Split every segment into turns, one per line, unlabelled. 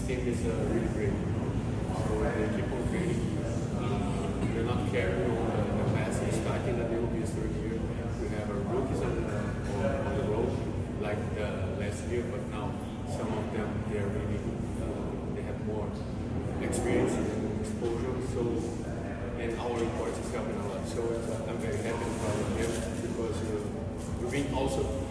team is really great. So they keep on training. They're not carrying on the class. Starting the new third year, we have our rookies on the road like last year, but now some of them they are really they have more experience and exposure. So and our reports is helping a lot. So I'm very happy and proud of them because we've been also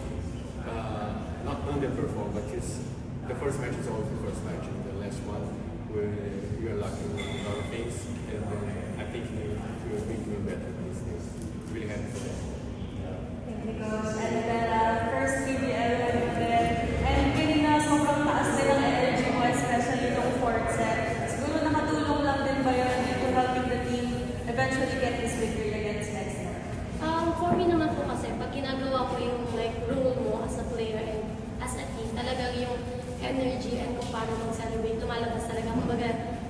not underperformed, but it's the first match is always the first match, and the last one we are lacking a lot of things, and I think we will be doing better these days. Really happy for that.
Thank you, Coach. And then first PBL and feeling na sobrang taas din ang energy mo, especially yung fourth set. Siguro nakatulong lang din ba yun into helping the team eventually get this victory against Mexico?
For me naman po kasi, pag ginagawa ko yung role mo as a player and as a team, talagang yung energy and kung paano mag-celebrate, lumalabas talaga, kumbaga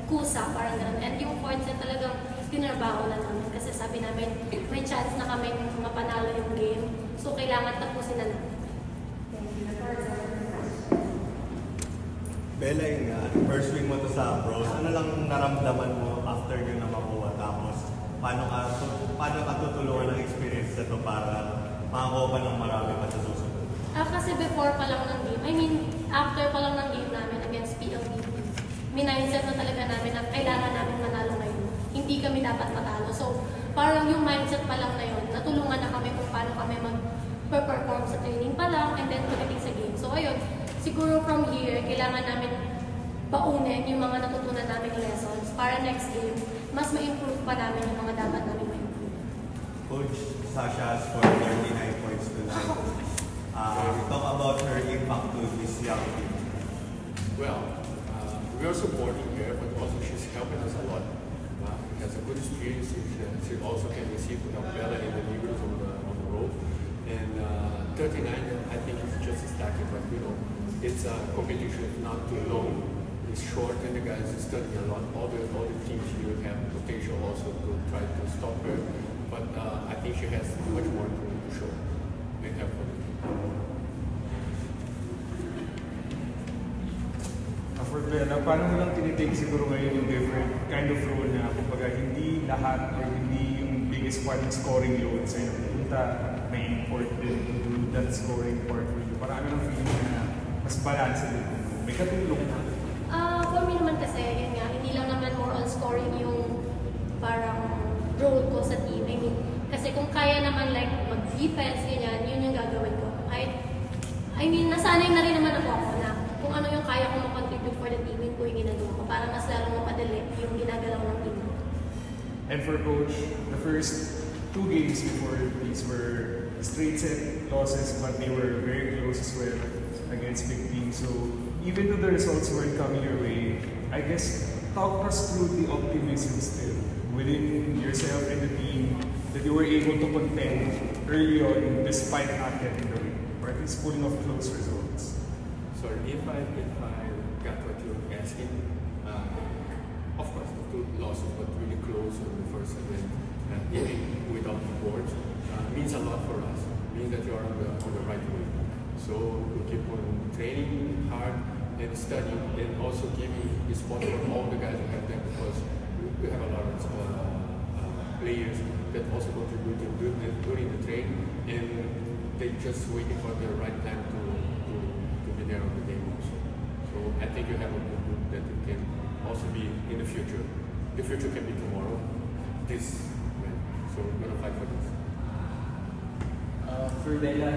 kusa, parang gano'n. And yung fourth set talagang tinarbaho na namin kasi sabi namin, may chance na kami mapanalo yung game. So, kailangan tapusin na namin.
Thank you.
Bella, yung first win mo to sa pros, ano lang naramdaman mo after yun na makuha? Tapos, paano ka tutulungan ng experience na to para makakuha pa ng marami pa sa susunod?
Kasi before pa lang ng game, I mean, after pa lang ng game namin against PLDT, minindset na talaga namin na kailangan namin manalo ngayon. Hindi kami dapat matalo. So, parang yung mindset pa lang na yun, natulungan na kami kung paano kami mag-perform sa training pa lang and then pagdating sa game. So, ayun, siguro from here, kailangan namin baunin yung mga natutunan namin lessons para next game, mas ma-improve pa namin yung mga dapat namin ma-improve.
Coach Sasha scored 39 points tonight. Talk about her impact to this young team.
Well, we are supporting her, but also she's helping us a lot. She has a good experience. She also can receive without Bella in the libros on the road. And 39, I think it's just starting, but it's a competition. It's not too long. It's short, and the guys are studying a lot. All the teams here have potential also to try to stop her. But I think she has much more to show and have for them.
For Bella, paano mo lang tinitake siguro ngayon yung different kind of role na kumbaga hindi lahat or hindi yung biggest part ng scoring load sa'yo punta may import din to do that scoring part for you? Para ano ng feeling na mas balance din? May katulong na?
For me naman kasi, yun nga, hindi lang naman more on scoring yung parang role ko sa team. I mean, kasi kung kaya naman mag-defense, ganyan, yun yung gagawin ko. I mean, nasanay na rin naman ako na kung ano yung kaya ko mag-contribute for the team, yun po yung ginagawa ko para mas lalong mapadali yung ginagalaw ng team.
And for Coach, the first 2 games before these were straight set losses, but they were very close as well against big teams. So even though the results weren't coming your way, I guess talk us through the optimism still within yourself and the team that you were able to contend early on despite not getting the win, or at least pulling off close results.
Sorry, if I got what you're asking, of course the 2 losses, but really close on the first event, even without the board, means a lot for us. Means that you are on the right way. So we keep on training hard and studying, and also giving spot for all the guys who have them, because we have a lot of players that also contribute during the training, and they just waiting for the right time to be there on the game also. So I think you have a good group that it can also be in the future. The future can be tomorrow. So we're gonna fight for this.
For Bella,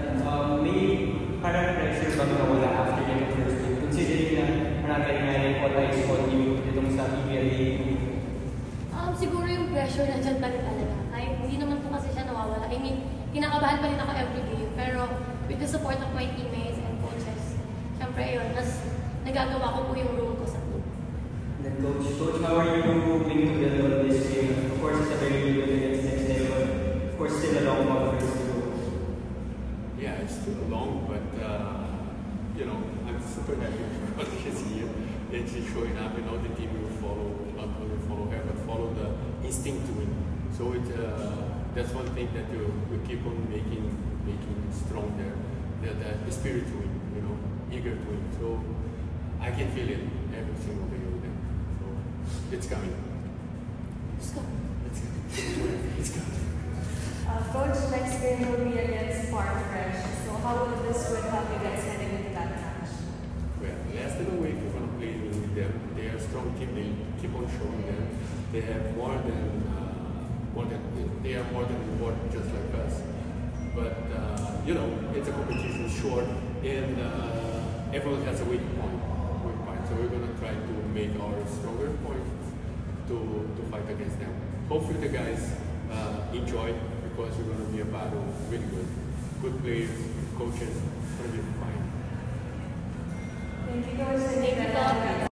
may parang pressure ba nawala after yung first game? Considering na marami nga rin what I saw you itong sa PBLA.
Siguro yung pressure na dyan pa rin talaga. Hindi naman po kasi siya nawawala. I mean, kinakabahan pa rin ako every game. Pero with the support of my teammates and coaches, syempre yun, mas nagagawa ko po yung role ko sa team.
Then Coach, how are you hoping to build on this game? Of course, it's a very good against next day, but of course, still a long one for us to go.
Yeah, it's still long, but I'm super happy because she's here and she's showing up, and all the team will follow, not only follow her, but follow the instinct to win. So that's one thing that we keep on making strong there, the spirit to win, eager to win. So I can feel it every single day with them. So it's coming.
Let's go.
It's coming. It's coming.
Coach, next game will be against Farm Fresh. So how will this win help you guys heading into that match?
Well, less than a week we're going to play with them. They are a strong team. They keep on showing them. They have more than they are more than important, just like us. But you know, it's a competition short, and everyone has a weak point. So we're going to try to make our stronger points to fight against them. Hopefully the guys enjoy, because we're going to be a battle really good. Good players, coaches, it's going to be fine.